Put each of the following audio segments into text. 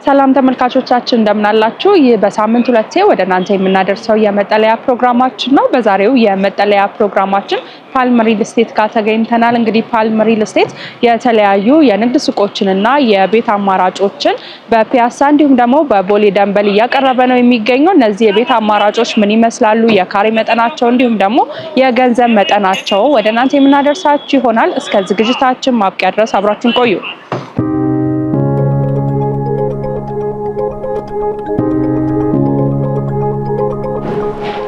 ሰላም ተመልካቾቻችን እንደምን አላችሁ? ይህ በሳምንት ሁለቴ ወደ እናንተ የምናደርሰው የመጠለያ ፕሮግራማችን ነው። በዛሬው የመጠለያ ፕሮግራማችን ፓልም ሪል ስቴት ጋር ተገኝተናል። እንግዲህ ፓልም ሪል ስቴት የተለያዩ የንግድ ሱቆችንና የቤት አማራጮችን በፒያሳ እንዲሁም ደግሞ በቦሌ ደንበል እያቀረበ ነው የሚገኘው። እነዚህ የቤት አማራጮች ምን ይመስላሉ፣ የካሬ መጠናቸው እንዲሁም ደግሞ የገንዘብ መጠናቸው ወደ እናንተ የምናደርሳችሁ ይሆናል። እስከ ዝግጅታችን ማብቂያ ድረስ አብራችሁን ቆዩ።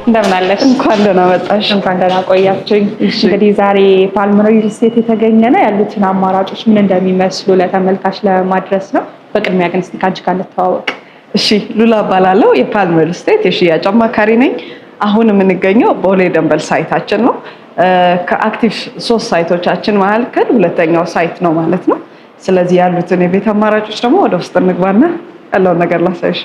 እንደምን አለሽ? እንኳን ደህና መጣሽ። እንኳን ደህና ቆያችሁኝ። እንግዲህ ዛሬ ፓልም ሪል ስቴት የተገኘ ነው። ያሉትን አማራጮች ምን እንደሚመስሉ ለተመልካች ለማድረስ ነው። በቅድሚያ ግን እስቲ ካንቺ ጋር እንተዋወቅ። እሺ፣ ሉላ እባላለሁ። የፓልም ሪል ስቴት የሽያጭ አማካሪ ነኝ። አሁን የምንገኘው ቦሌ ደንበል ሳይታችን ነው። ከአክቲቭ 3 ሳይቶቻችን መካከል ሁለተኛው ሳይት ነው ማለት ነው። ስለዚህ ያሉትን የቤት አማራጮች ደግሞ ወደ ውስጥ እንግባና ያለውን ነገር ላሳይሽ።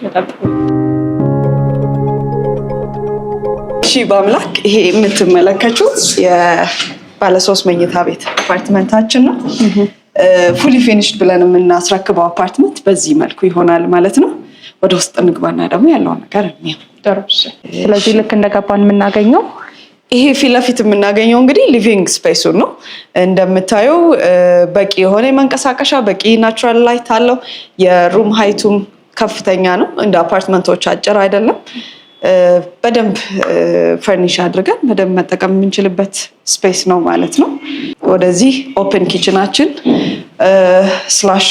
እሺ በአምላክ ይሄ የምትመለከቱት የባለ 3 መኝታ ቤት አፓርትመንታችን ነው። ፉሊ ፊኒሽድ ብለን የምናስረክበው አፓርትመንት በዚህ መልኩ ይሆናል ማለት ነው። ወደ ውስጥ እንግባና ደግሞ ያለውን ነገር እንየው። ስለዚህ ልክ እንደገባን የምናገኘው ይሄ ፊት ለፊት የምናገኘው እንግዲህ ሊቪንግ ስፔሱ ነው። እንደምታየው በቂ የሆነ የመንቀሳቀሻ በቂ ናቹራል ላይት አለው። የሩም ሃይቱም ከፍተኛ ነው። እንደ አፓርትመንቶች አጭር አይደለም። በደንብ ፈርኒሽ አድርገን በደንብ መጠቀም የምንችልበት ስፔስ ነው ማለት ነው። ወደዚህ ኦፕን ኪችናችን ስላሽ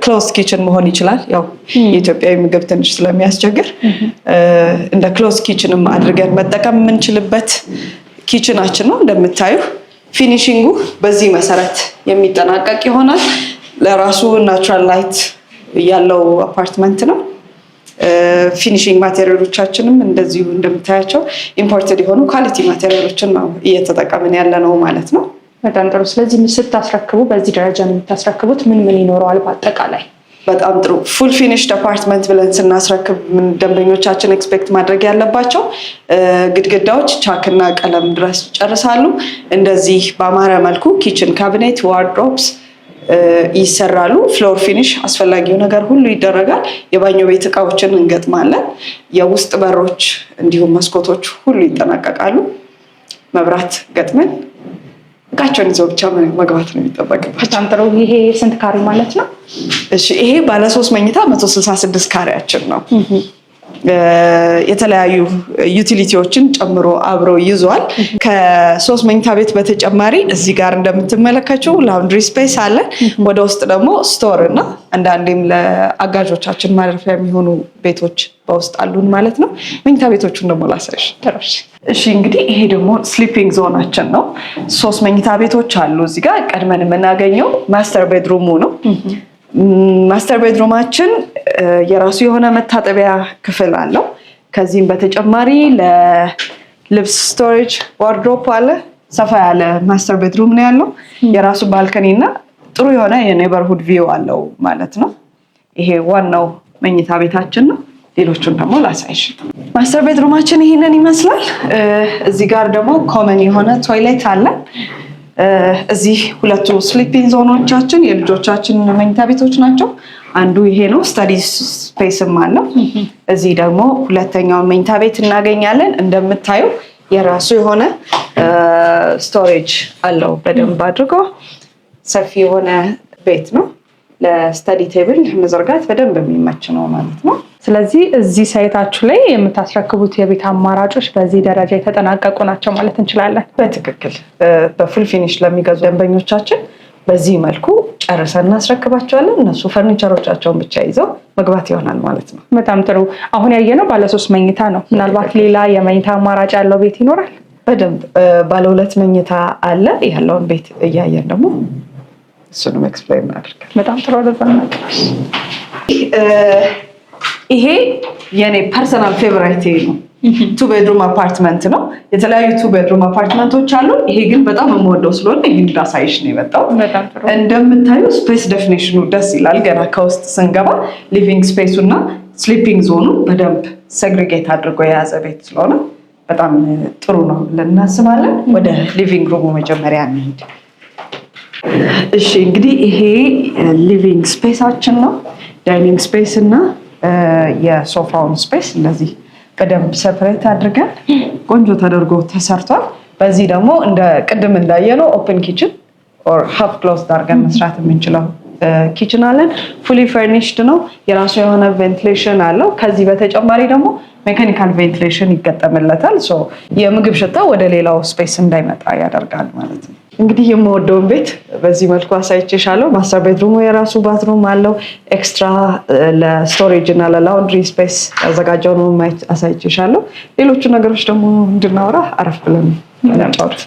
ክሎዝ ኪችን መሆን ይችላል። ያው የኢትዮጵያዊ ምግብ ትንሽ ስለሚያስቸግር እንደ ክሎዝ ኪችንም አድርገን መጠቀም የምንችልበት ኪችናችን ነው። እንደምታዩ ፊኒሽንጉ በዚህ መሰረት የሚጠናቀቅ ይሆናል። ለራሱ ናቹራል ላይት ያለው አፓርትመንት ነው። ፊኒሽንግ ማቴሪያሎቻችንም እንደዚሁ እንደምታያቸው ኢምፖርትድ የሆኑ ኳሊቲ ማቴሪያሎችን ነው እየተጠቀምን ያለ ነው ማለት ነው። በጣም ጥሩ። ስለዚህ ስታስረክቡ በዚህ ደረጃ የምታስረክቡት ምን ይኖረዋል? በአጠቃላይ በጣም ጥሩ ፉል ፊኒሽድ አፓርትመንት ብለን ስናስረክብ ደንበኞቻችን ኤክስፔክት ማድረግ ያለባቸው ግድግዳዎች ቻክና ቀለም ድረስ ይጨርሳሉ። እንደዚህ በአማረ መልኩ ኪችን ካቢኔት፣ ዋርድሮብስ ይሰራሉ። ፍሎር ፊኒሽ አስፈላጊው ነገር ሁሉ ይደረጋል። የባኞ ቤት እቃዎችን እንገጥማለን። የውስጥ በሮች እንዲሁም መስኮቶች ሁሉ ይጠናቀቃሉ። መብራት ገጥመን እቃቸውን ይዘው ብቻ መግባት ነው የሚጠበቅባቸው። በጣም ጥሩ። ይሄ ስንት ካሬ ማለት ነው? እሺ፣ ይሄ ባለ 3 መኝታ 166 ካሬያችን ነው። የተለያዩ ዩቲሊቲዎችን ጨምሮ አብሮ ይዟል። ከ3 መኝታ ቤት በተጨማሪ እዚህ ጋር እንደምትመለከቱ ላውንድሪ ስፔስ አለ። ወደ ውስጥ ደግሞ ስቶር እና አንዳንዴም ለአጋዦቻችን ማረፊያ የሚሆኑ ቤቶች በውስጥ አሉን ማለት ነው። መኝታ ቤቶቹን ደግሞ ላሳይሽ። እሺ፣ እንግዲህ ይሄ ደግሞ ስሊፒንግ ዞናችን ነው። 3 መኝታ ቤቶች አሉ። እዚህ ጋር ቀድመን የምናገኘው ማስተር ቤድሩሙ ነው። ማስተር ቤድሩማችን የራሱ የሆነ መታጠቢያ ክፍል አለው። ከዚህም በተጨማሪ ለልብስ ስቶሬጅ ዋርድሮፕ አለ። ሰፋ ያለ ማስተር ቤድሩም ነው ያለው። የራሱ ባልከኒ እና ጥሩ የሆነ የኔበርሁድ ቪው አለው ማለት ነው። ይሄ ዋናው መኝታ ቤታችን ነው። ሌሎቹን ደግሞ ላሳይሽ። ማስተር ቤድሩማችን ይሄንን ይመስላል። እዚህ ጋር ደግሞ ኮመን የሆነ ቶይሌት አለ። እዚህ ሁለቱ ስሊፒንግ ዞኖቻችን የልጆቻችን መኝታ ቤቶች ናቸው። አንዱ ይሄ ነው። ስተዲ ስፔስም አለው። እዚህ ደግሞ ሁለተኛውን መኝታ ቤት እናገኛለን። እንደምታዩ የራሱ የሆነ ስቶሬጅ አለው። በደንብ አድርጎ ሰፊ የሆነ ቤት ነው። ለስተዲ ቴብል መዘርጋት በደንብ የሚመች ነው ማለት ነው። ስለዚህ እዚህ ሳይታችሁ ላይ የምታስረክቡት የቤት አማራጮች በዚህ ደረጃ የተጠናቀቁ ናቸው ማለት እንችላለን? በትክክል በፉል ፊኒሽ ለሚገዙ ደንበኞቻችን በዚህ መልኩ ጨርሰን እናስረክባቸዋለን። እነሱ ፈርኒቸሮቻቸውን ብቻ ይዘው መግባት ይሆናል ማለት ነው። በጣም ጥሩ። አሁን ያየነው ባለ 3 መኝታ ነው። ምናልባት ሌላ የመኝታ አማራጭ ያለው ቤት ይኖራል? በደንብ ባለ 2 መኝታ አለ። ያለውን ቤት እያየን ደግሞ እሱንም ኤክስፕሌን እናደርጋለን። በጣም ጥሩ። ይሄ የኔ ፐርሰናል ፌቨራይት ነው። 2 ቤድሩም አፓርትመንት ነው። የተለያዩ 2 ቤድሩም አፓርትመንቶች አሉ። ይሄ ግን በጣም የምወደው ስለሆነ ይሄን ላሳይሽ ነው የመጣው። እንደምታዩ ስፔስ ዴፊኒሽኑ ደስ ይላል። ገና ከውስጥ ስንገባ ሊቪንግ ስፔሱ እና ስሊፒንግ ዞኑ በደንብ ሴግሪጌት አድርጎ የያዘ ቤት ስለሆነ በጣም ጥሩ ነው ብለን እናስባለን። ወደ ሊቪንግ ሩሙ መጀመሪያ እንሂድ። እሺ፣ እንግዲህ ይሄ ሊቪንግ ስፔሳችን ነው። ዳይኒንግ ስፔስ እና የሶፋውን ስፔስ እንደዚህ በደንብ ሰፕሬት አድርገን ቆንጆ ተደርጎ ተሰርቷል። በዚህ ደግሞ እንደ ቅድም እንዳየነው ኦፕን ኪችን ኦር ሃፍ ክሎዝድ አድርገን መስራት የምንችለው ኪችን አለን። ፉሊ ፈርኒሽድ ነው። የራሱ የሆነ ቬንቲሌሽን አለው። ከዚህ በተጨማሪ ደግሞ ሜካኒካል ቬንቲሌሽን ይገጠምለታል። የምግብ ሽታ ወደ ሌላው ስፔስ እንዳይመጣ ያደርጋል ማለት ነው። እንግዲህ የምወደውን ቤት በዚህ መልኩ አሳይቼሻለሁ። ማስተር ቤድሩሙ የራሱ ባትሩም አለው። ኤክስትራ ለስቶሬጅ እና ለላውንድሪ ስፔስ ያዘጋጀው ነው አሳይቼሻለሁ። ሌሎቹ ነገሮች ደግሞ እንድናወራ አረፍ ብለን እንጫወት።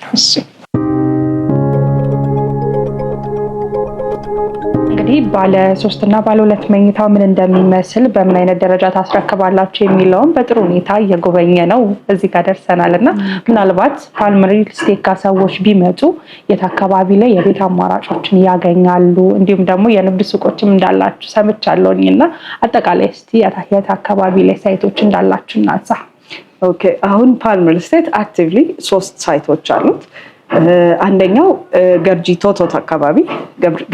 እንግዲህ ባለ 3 እና ባለ 2 መኝታው ምን እንደሚመስል በምን አይነት ደረጃ ታስረክባላችሁ የሚለውን በጥሩ ሁኔታ እየጎበኘ ነው እዚህ ጋር ደርሰናል እና ምናልባት ፓልም ሪል ስቴት ጋር ሰዎች ቢመጡ የት አካባቢ ላይ የቤት አማራጮችን ያገኛሉ፣ እንዲሁም ደግሞ የንግድ ሱቆችም እንዳላችሁ ሰምቻለሁኝ እና አጠቃላይ እስቲ የት አካባቢ ላይ ሳይቶች እንዳላችሁ እናንሳ። ኦኬ፣ አሁን ፓልም ሪል ስቴት አክቲቭሊ 3 ሳይቶች አሉት። አንደኛው ገርጂ ቶቶት አካባቢ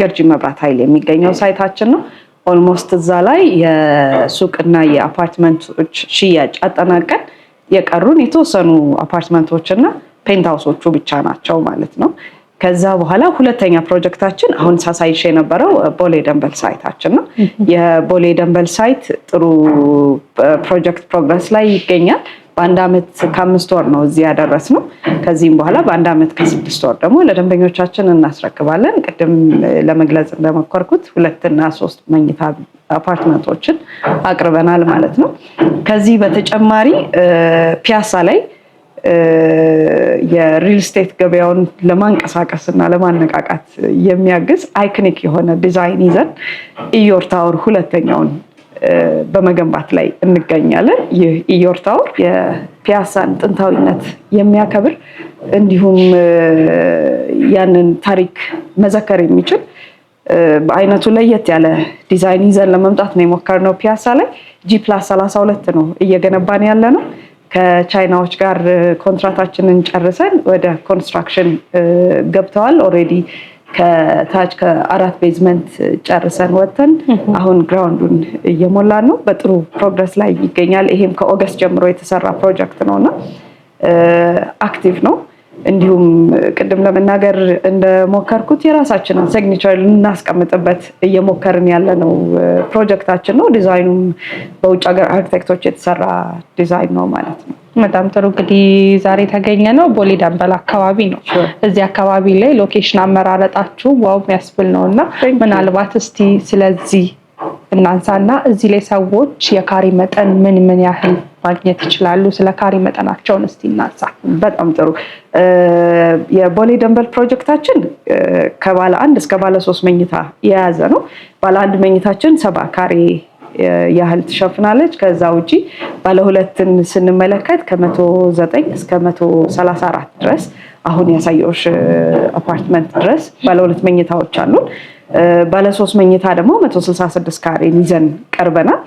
ገርጂ መብራት ኃይል የሚገኘው ሳይታችን ነው። ኦልሞስት እዛ ላይ የሱቅና የአፓርትመንቶች ሽያጭ አጠናቀን የቀሩን የተወሰኑ አፓርትመንቶችና ፔንትሃውሶቹ ብቻ ናቸው ማለት ነው። ከዛ በኋላ ሁለተኛ ፕሮጀክታችን አሁን ሳሳይሽ የነበረው ቦሌ ደንበል ሳይታችን ነው። የቦሌ ደንበል ሳይት ጥሩ ፕሮጀክት ፕሮግረስ ላይ ይገኛል። በአንድ ዓመት ከ5 ወር ነው እዚህ ያደረስነው። ከዚህም በኋላ በአንድ ዓመት ከ6 ወር ደግሞ ለደንበኞቻችን እናስረክባለን። ቅድም ለመግለጽ እንደሞከርኩት 2 እና 3 መኝታ አፓርትመንቶችን አቅርበናል ማለት ነው። ከዚህ በተጨማሪ ፒያሳ ላይ የሪል ስቴት ገበያውን ለማንቀሳቀስ እና ለማነቃቃት የሚያግዝ አይኮኒክ የሆነ ዲዛይን ይዘን ኢዮር ታወር ሁለተኛውን በመገንባት ላይ እንገኛለን። ይህ ኢዮር ታወር የፒያሳን ጥንታዊነት የሚያከብር እንዲሁም ያንን ታሪክ መዘከር የሚችል በአይነቱ ለየት ያለ ዲዛይን ይዘን ለመምጣት ነው የሞከርነው። ፒያሳ ላይ G+32 ነው እየገነባን ያለ ነው። ከቻይናዎች ጋር ኮንትራታችንን ጨርሰን ወደ ኮንስትራክሽን ገብተዋል። ኦልሬዲ ከታች ከ4 ቤዝመንት ጨርሰን ወጥተን አሁን ግራውንዱን እየሞላን ነው። በጥሩ ፕሮግረስ ላይ ይገኛል። ይሄም ከኦገስት ጀምሮ የተሰራ ፕሮጀክት ነውና አክቲቭ ነው። እንዲሁም ቅድም ለመናገር እንደሞከርኩት የራሳችንን ሲግኒቸር ልናስቀምጥበት እየሞከርን ያለነው ፕሮጀክታችን ነው። ዲዛይኑም በውጭ ሀገር አርኪቴክቶች የተሰራ ዲዛይን ነው ማለት ነው። በጣም ጥሩ። እንግዲህ ዛሬ የተገኘ ነው ቦሌ ደንበል አካባቢ ነው። እዚህ አካባቢ ላይ ሎኬሽን አመራረጣችሁ ዋው የሚያስብል ነው እና ምናልባት እስቲ ስለዚህ እናንሳና እዚህ ላይ ሰዎች የካሬ መጠን ምን ያህል ማግኘት ይችላሉ? ስለ ካሬ መጠናቸውን እስቲ እናንሳ። በጣም ጥሩ። የቦሌ ደንበል ፕሮጀክታችን ከባለ 1 እስከ ባለ 3 መኝታ የያዘ ነው። ባለ 1 መኝታችን 70 ካሬ ያህል ትሸፍናለች። ከዛ ውጪ ባለ 2ን ስንመለከት ከ109 እስከ 134 ድረስ አሁን ያሳየውሽ አፓርትመንት ድረስ ባለ 2 መኝታዎች አሉን። ባለ 3 መኝታ ደግሞ 166 ካሬን ይዘን ቀርበናል።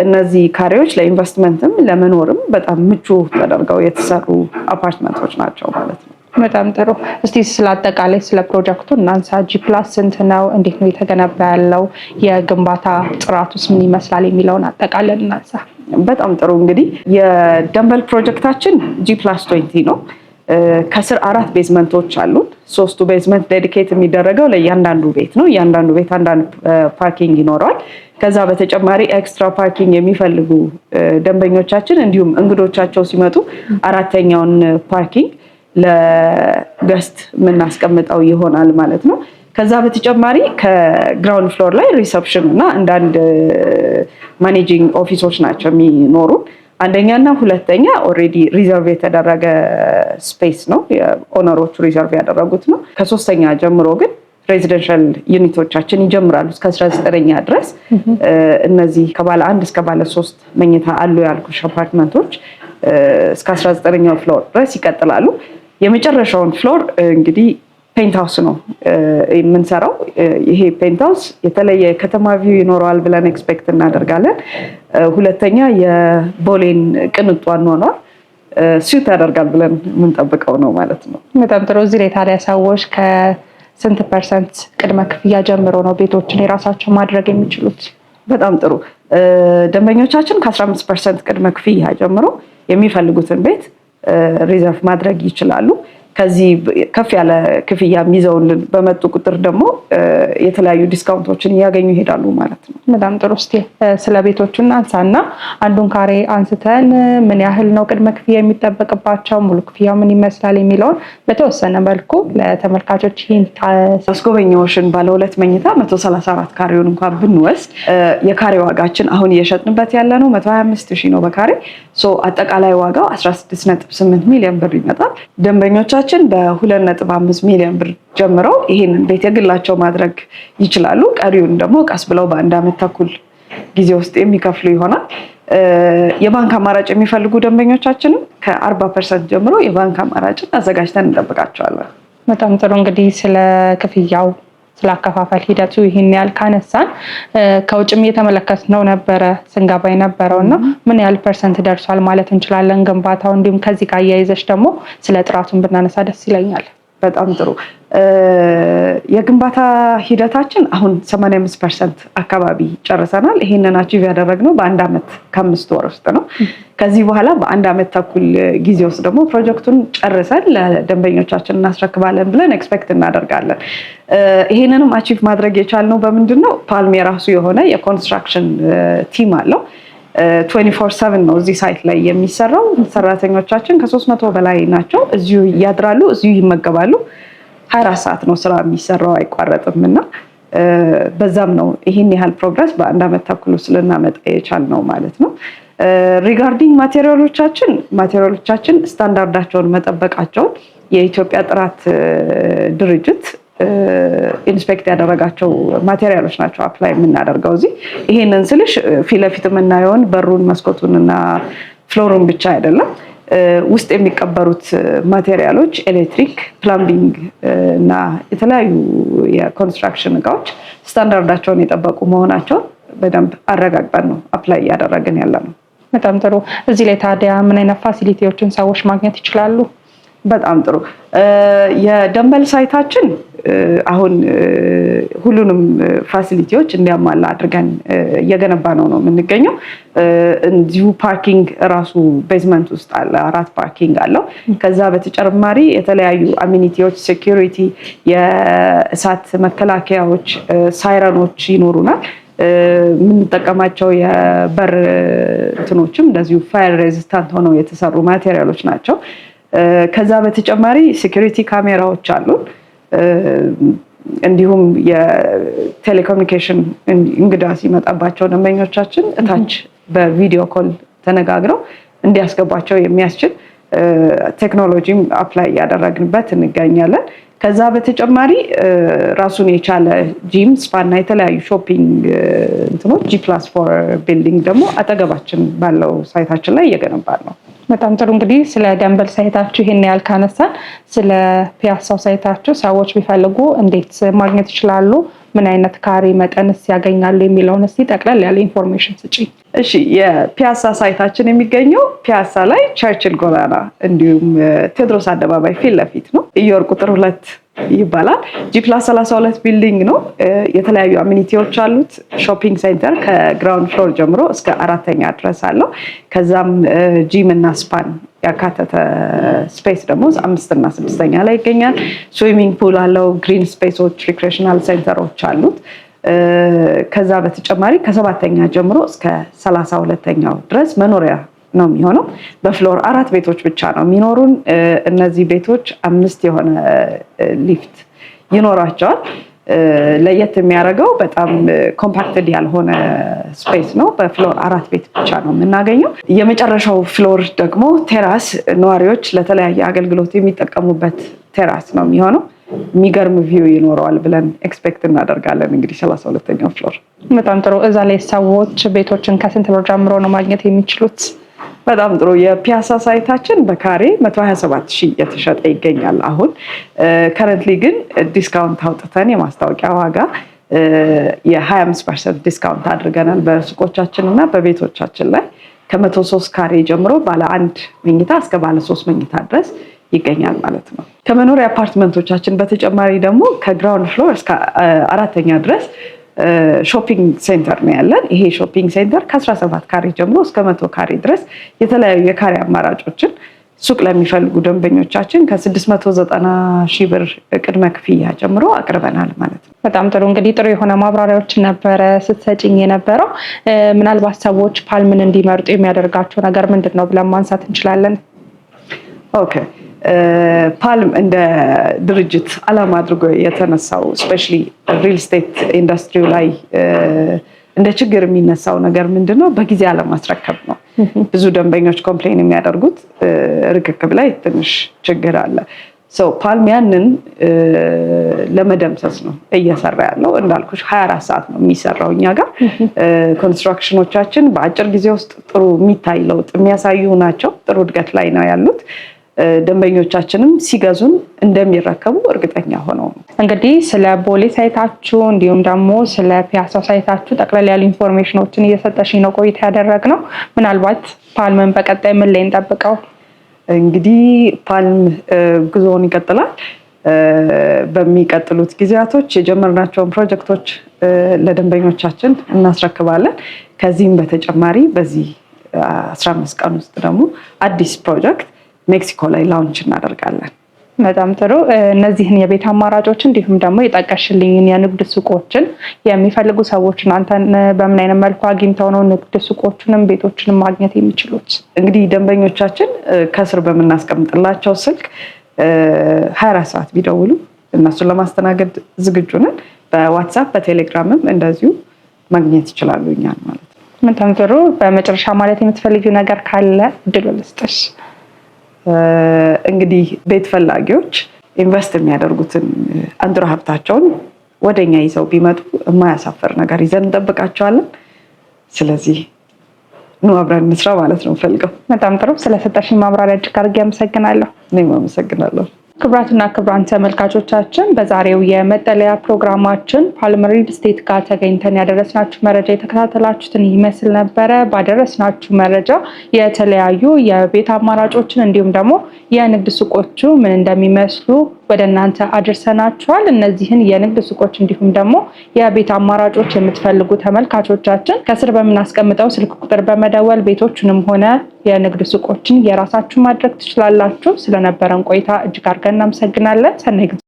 እነዚህ ካሬዎች ለኢንቨስትመንትም ለመኖርም በጣም ምቹ ተደርገው የተሰሩ አፓርትመንቶች ናቸው ማለት ነው። በጣም ጥሩ። እስቲ ስለ አጠቃላይ ስለ ፕሮጀክቱ እናንሳ። G+ ስንት ነው? እንዴት ነው የተገነባ ያለው? የግንባታ ጥራቱስ ምን ይመስላል የሚለውን አጠቃላይ እናንሳ። በጣም ጥሩ። እንግዲህ የደንበል ፕሮጀክታችን G+20 ነው። ከስር 4 ቤዝመንቶች አሉን። 3ቱ ቤዝመንት ዴዲኬት የሚደረገው ለእያንዳንዱ ቤት ነው። እያንዳንዱ ቤት አንዳንድ ፓርኪንግ ይኖረዋል። ከዛ በተጨማሪ ኤክስትራ ፓርኪንግ የሚፈልጉ ደንበኞቻችን እንዲሁም እንግዶቻቸው ሲመጡ 4ኛውን ፓርኪንግ ለገስት የምናስቀምጠው ይሆናል ማለት ነው። ከዛ በተጨማሪ ከግራውንድ ፍሎር ላይ ሪሰፕሽን እና አንዳንድ ማኔጂንግ ኦፊሶች ናቸው የሚኖሩን። አንደኛና ሁለተኛ ኦልሬዲ ሪዘርቭ የተደረገ ስፔስ ነው፣ የኦነሮቹ ሪዘርቭ ያደረጉት ነው። ከ3ኛ ጀምሮ ግን ሬዚደንሻል ዩኒቶቻችን ይጀምራሉ እስከ 19ኛ ድረስ። እነዚህ ከባለ 1 እስከ ባለ 3 መኝታ አሉ ያልኩሽ አፓርትመንቶች እስከ 19ኛው ፍሎር ድረስ ይቀጥላሉ። የመጨረሻውን ፍሎር እንግዲህ ፔንትሃውስ ነው የምንሰራው። ይሄ ፔንትሃውስ የተለየ ከተማ ቪው ይኖረዋል ብለን ኤክስፔክት እናደርጋለን። ሁለተኛ የቦሌን ቅንጡ አኗኗር ሲዩት ያደርጋል ብለን የምንጠብቀው ነው ማለት ነው። በጣም ጥሩ። እዚህ ላይ ታዲያ ሰዎች ከስንት % ቅድመ ክፍያ ጀምሮ ነው ቤቶችን የራሳቸው ማድረግ የሚችሉት? በጣም ጥሩ። ደንበኞቻችን ከ15% ቅድመ ክፍያ ጀምሮ የሚፈልጉትን ቤት ሪዘርቭ ማድረግ ይችላሉ። ከዚህ ከፍ ያለ ክፍያ ይዘውልን በመጡ ቁጥር ደግሞ የተለያዩ ዲስካውንቶችን እያገኙ ይሄዳሉ ማለት ነው። በጣም ጥሩ። እስቲ ስለ ቤቶቹ እናንሳና አንዱን ካሬ አንስተን ምን ያህል ነው ቅድመ ክፍያ የሚጠበቅባቸው፣ ሙሉ ክፍያው ምን ይመስላል የሚለውን በተወሰነ መልኩ ለተመልካቾች አስጎበኛዎችን ባለ 2 መኝታ 134 ካሬውን እንኳን ብንወስድ የካሬ ዋጋችን አሁን እየሸጥንበት ያለ ነው 125,000 ነው በካሬ። አጠቃላይ ዋጋው 16.8 ሚሊዮን ብር ይመጣል። ደንበኞቻችን በ2.5 ሚሊዮን ብር ጀምረው ይህንን ቤት የግላቸው ማድረግ ይችላሉ። ቀሪውን ደግሞ ቀስ ብለው በ1 ዓመት ተኩል ጊዜ ውስጥ የሚከፍሉ ይሆናል። የባንክ አማራጭ የሚፈልጉ ደንበኞቻችንም ከ40% ጀምሮ የባንክ አማራጭን አዘጋጅተን እንጠብቃቸዋለን። በጣም ጥሩ። እንግዲህ ስለ ክፍያው ስላከፋፈል ሂደቱ ይህን ያህል ካነሳን ከውጭም እየተመለከትነው ነበረ ስንገባ የነበረው እና ምን ያህል ፐርሰንት ደርሷል ማለት እንችላለን ግንባታው? እንዲሁም ከዚህ ጋር አያይዘሽ ደግሞ ስለ ጥራቱን ብናነሳ ደስ ይለኛል። በጣም ጥሩ። የግንባታ ሂደታችን አሁን 85% አካባቢ ጨርሰናል። ይሄንን አቺቭ ያደረግነው በ1 ዓመት ከ5 ወር ውስጥ ነው። ከዚህ በኋላ በ1 ዓመት ተኩል ጊዜ ውስጥ ደግሞ ፕሮጀክቱን ጨርሰን ለደንበኞቻችን እናስረክባለን ብለን ኤክስፔክት እናደርጋለን። ይሄንንም አቺቭ ማድረግ የቻልነው በምንድን ነው? ፓልም የራሱ የሆነ የኮንስትራክሽን ቲም አለው። 24/7 ነው እዚህ ሳይት ላይ የሚሰራው። ሰራተኞቻችን ከ300 በላይ ናቸው። እዚሁ ያድራሉ፣ እዚሁ ይመገባሉ። 24 ሰዓት ነው ስራ የሚሰራው፣ አይቋረጥም እና በዛም ነው ይህን ያህል ፕሮግረስ በ1 ዓመት ተኩል ውስጥ ልናመጣ የቻልነው ማለት ነው። ሪጋርዲንግ ማቴሪያሎቻችን ስታንዳርዳቸውን መጠበቃቸውን የኢትዮጵያ ጥራት ድርጅት ኢንስፔክት ያደረጋቸው ማቴሪያሎች ናቸው አፕላይ የምናደርገው እዚህ። ይሄንን ስልሽ ፊት ለፊት የምናየውን በሩን መስኮቱን እና ፍሎሩን ብቻ አይደለም፣ ውስጥ የሚቀበሩት ማቴሪያሎች ኤሌክትሪክ፣ ፕላምቢንግ እና የተለያዩ የኮንስትራክሽን እቃዎች ስታንዳርዳቸውን የጠበቁ መሆናቸውን በደንብ አረጋግጠን ነው አፕላይ እያደረግን ያለ ነው። በጣም ጥሩ። እዚህ ላይ ታዲያ ምን አይነት ፋሲሊቲዎችን ሰዎች ማግኘት ይችላሉ? በጣም ጥሩ። የደንበል ሳይታችን አሁን ሁሉንም ፋሲሊቲዎች እንዲያሟላ አድርገን እየገነባ ነው የምንገኘው። እንዲሁ ፓርኪንግ ራሱ ቤዝመንት ውስጥ አለ፣ 4 ፓርኪንግ አለው። ከዛ በተጨማሪ የተለያዩ አሚኒቲዎች፣ ሴኪሪቲ፣ የእሳት መከላከያዎች፣ ሳይረኖች ይኖሩናል። የምንጠቀማቸው የበር እንትኖችም እንደዚሁ ፋየር ሬዚስታንት ሆነው የተሰሩ ማቴሪያሎች ናቸው። ከዛ በተጨማሪ ሴኩሪቲ ካሜራዎች አሉን። እንዲሁም የቴሌኮሙኒኬሽን እንግዳ ሲመጣባቸው ደንበኞቻችን እታች በቪዲዮ ኮል ተነጋግረው እንዲያስገባቸው የሚያስችል ቴክኖሎጂም አፕላይ እያደረግንበት እንገኛለን። ከዛ በተጨማሪ ራሱን የቻለ ጂም፣ ስፓና የተለያዩ ሾፒንግ እንትኖች G+4 ቢልዲንግ ደግሞ አጠገባችን ባለው ሳይታችን ላይ እየገነባን ነው። በጣም ጥሩ። እንግዲህ ስለ ደንበል ሳይታችሁ ይሄን ያህል ካነሳን ስለ ፒያሳው ሳይታችሁ ሰዎች ቢፈልጉ እንዴት ማግኘት ይችላሉ? ምን አይነት ካሬ መጠንስ ያገኛሉ የሚለውን እስቲ ጠቅለል ያለ ኢንፎርሜሽን ስጪ። እሺ፣ የፒያሳ ሳይታችን የሚገኘው ፒያሳ ላይ ቸርችል ጎዳና እንዲሁም ቴዎድሮስ አደባባይ ፊት ለፊት ነው። ኢዮር ቁጥር 2 ይባላል። G+32 ቢልዲንግ ነው። የተለያዩ አሚኒቲዎች አሉት። ሾፒንግ ሴንተር ከግራውንድ ፍሎር ጀምሮ እስከ 4ኛ ድረስ አለው። ከዛም ጂም እና ስፓን ያካተተ ስፔስ ደግሞ 5 እና 6ኛ ላይ ይገኛል። ስዊሚንግ ፑል አለው። ግሪን ስፔሶች፣ ሪክሬሽናል ሴንተሮች አሉት። ከዛ በተጨማሪ ከ7ኛ ጀምሮ እስከ 32ኛው ድረስ መኖሪያ ነው የሚሆነው። በፍሎር 4 ቤቶች ብቻ ነው የሚኖሩን። እነዚህ ቤቶች 5 የሆነ ሊፍት ይኖራቸዋል። ለየት የሚያደርገው በጣም ኮምፓክትድ ያልሆነ ስፔስ ነው። በፍሎር 4 ቤት ብቻ ነው የምናገኘው። የመጨረሻው ፍሎር ደግሞ ቴራስ፣ ነዋሪዎች ለተለያየ አገልግሎት የሚጠቀሙበት ቴራስ ነው የሚሆነው። የሚገርም ቪው ይኖረዋል ብለን ኤክስፔክት እናደርጋለን። እንግዲህ 32ኛው ፍሎር። በጣም ጥሩ። እዛ ላይ ሰዎች ቤቶችን ከስንት ብር ጀምሮ ነው ማግኘት የሚችሉት? በጣም ጥሩ። የፒያሳ ሳይታችን በካሬ 127,000 እየተሸጠ ይገኛል። አሁን ከረንትሊ ግን ዲስካውንት አውጥተን የማስታወቂያ ዋጋ የ25% ዲስካውንት አድርገናል በሱቆቻችን እና በቤቶቻችን ላይ ከ103 ካሬ ጀምሮ ባለ 1 መኝታ እስከ ባለ 3 መኝታ ድረስ ይገኛል ማለት ነው። ከመኖሪያ አፓርትመንቶቻችን በተጨማሪ ደግሞ ከግራውንድ ፍሎር እስከ 4ኛ ድረስ ሾፒንግ ሴንተር ነው ያለን። ይሄ ሾፒንግ ሴንተር ከ17 ካሬ ጀምሮ እስከ 100 ካሬ ድረስ የተለያዩ የካሬ አማራጮችን ሱቅ ለሚፈልጉ ደንበኞቻችን ከ690 ሺህ ብር ቅድመ ክፍያ ጀምሮ አቅርበናል ማለት ነው። በጣም ጥሩ። እንግዲህ ጥሩ የሆነ ማብራሪያዎች ነበረ ስትሰጪኝ የነበረው። ምናልባት ሰዎች ፓልምን እንዲመርጡ የሚያደርጋቸው ነገር ምንድን ነው ብለን ማንሳት እንችላለን? ኦኬ፣ ፓልም እንደ ድርጅት ዓላማ አድርጎ የተነሳው ስፔሻሊ ሪል ስቴት ኢንዱስትሪው ላይ እንደ ችግር የሚነሳው ነገር ምንድን ነው? በጊዜ አለማስረከብ ነው። ብዙ ደንበኞች ኮምፕሌን የሚያደርጉት ርክክብ ላይ ትንሽ ችግር አለ። ፓልም ያንን ለመደምሰስ ነው እየሰራ ያለው። እንዳልኩሽ 24 ሰዓት ነው የሚሰራው እኛ ጋር። ኮንስትራክሽኖቻችን በአጭር ጊዜ ውስጥ ጥሩ የሚታይ ለውጥ የሚያሳዩ ናቸው። ጥሩ እድገት ላይ ነው ያሉት። ደንበኞቻችንም ሲገዙን እንደሚረከቡ እርግጠኛ ሆነው ነው። እንግዲህ ስለ ቦሌ ሳይታችሁ እንዲሁም ደግሞ ስለ ፒያሳ ሳይታችሁ ጠቅላላ ያሉ ኢንፎርሜሽኖችን እየሰጠሽኝ ነው ቆይታ ያደረግነው። ምናልባት ፓልምን በቀጣይ ምን ላይ እንጠብቀው? እንግዲህ ፓልም ጉዞውን ይቀጥላል። በሚቀጥሉት ጊዜያቶች የጀመርናቸውን ፕሮጀክቶች ለደንበኞቻችን እናስረክባለን። ከዚህም በተጨማሪ በዚህ 15 ቀን ውስጥ ደግሞ አዲስ ፕሮጀክት ሜክሲኮ ላይ ላውንች እናደርጋለን። በጣም ጥሩ። እነዚህን የቤት አማራጮች እንዲሁም ደግሞ የጠቀሽልኝን የንግድ ሱቆችን የሚፈልጉ ሰዎች እናንተን በምን አይነት መልኩ አግኝተው ነው ንግድ ሱቆቹንም ቤቶችንም ማግኘት የሚችሉት? እንግዲህ ደንበኞቻችን ከስር በምናስቀምጥላቸው ስልክ 24 ሰዓት ቢደውሉ እነሱን ለማስተናገድ ዝግጁ ነን። በዋትሳፕ በቴሌግራምም እንደዚሁ ማግኘት ይችላሉ እኛን ማለት ነው። በጣም ጥሩ። በመጨረሻ ማለት የምትፈልጊው ነገር ካለ እድሉ ልስጥሽ። እንግዲህ ቤት ፈላጊዎች ኢንቨስት የሚያደርጉትን አንድሮ ሀብታቸውን ወደኛ ይዘው ቢመጡ የማያሳፍር ነገር ይዘን እንጠብቃቸዋለን። ስለዚህ ኑ አብረን እንስራ ማለት ነው ፈልገው። በጣም ጥሩ። ስለሰጠሽኝ ማብራሪያ እጅግ አድርጌ አመሰግናለሁ። እኔም አመሰግናለሁ። ክቡራትና ክቡራን ተመልካቾቻችን በዛሬው የመጠለያ ፕሮግራማችን ፓልም ሪል ስቴት ጋር ተገኝተን ያደረስናችሁ መረጃ የተከታተላችሁትን ይመስል ነበረ። ባደረስናችሁ መረጃ የተለያዩ የቤት አማራጮችን እንዲሁም ደግሞ የንግድ ሱቆቹ ምን እንደሚመስሉ ወደ እናንተ አድርሰናችኋል። እነዚህን የንግድ ሱቆች እንዲሁም ደግሞ የቤት አማራጮች የምትፈልጉ ተመልካቾቻችን ከስር በምናስቀምጠው ስልክ ቁጥር በመደወል ቤቶቹንም ሆነ የንግድ ሱቆችን የራሳችሁ ማድረግ ትችላላችሁ። ስለነበረን ቆይታ እጅግ አድርገን እናመሰግናለን። ሰናይ ጊዜ